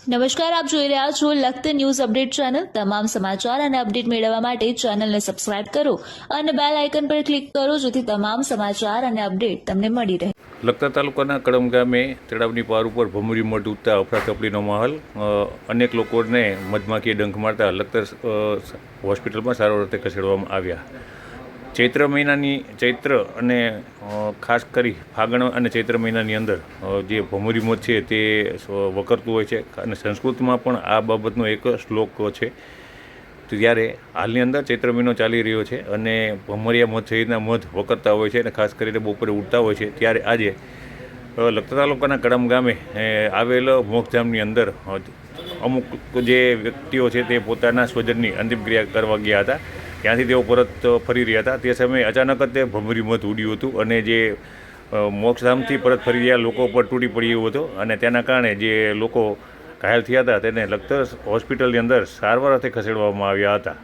નમસ્કાર, આપ જોઈ રહ્યા છો લખત ન્યૂઝ અપડેટ ચેનલ। તમામ સમાચાર અને અપડેટ મેળવવા માટે ચેનલને સબસ્ક્રાઇબ કરો અને બેલ આઇકન પર ક્લિક કરો, જેથી તમામ સમાચાર અને અપડેટ તમને મળી રહે। લખતર તાલુકાના કડમ ગામે તળાવની પાર ઉપર ભમરી મઢ ઉઠતા અફરાતફરીનો માહોલ। અનેક લોકોને મધમાખીએ ડંખ મારતા લખતર હોસ્પિટલમાં સારવાર અર્થે ખસેડવામાં આવ્યા। ચૈત્ર અને ખાસ કરી ફાગણ અને ચૈત્ર મહિનાની અંદર જે ભમરી મધ છે તે વકરતું હોય છે અને સંસ્કૃતમાં પણ આ બાબતનો એક શ્લોક છે। ત્યારે હાલની અંદર ચૈત્ર મહિનો ચાલી રહ્યો છે અને ભમરિયા મધ સહિતના મધ વકરતા હોય છે અને ખાસ કરીને બપોરે ઉડતા હોય છે। ત્યારે આજે લખતર તાલુકાના કડમ ગામે આવેલ મોક્ષધામની અંદર અમુક જે વ્યક્તિઓ છે તે પોતાના સ્વજનની અંતિમ ક્રિયા કરવા ગયા હતા। ત્યાંથી તેઓ પરત ફરી રહ્યા હતા। તે સમયે અચાનક જ તે ભમરી મધ ઉડ્યું હતું અને જે મોક્ષધામથી પરત ફરી રહ્યા લોકો પર તૂટી પડ્યું હતું અને તેના કારણે જે લોકો ઘાયલ થયા હતા તેને લખતર હોસ્પિટલની અંદર સારવાર અર્થે ખસેડવામાં આવ્યા હતા।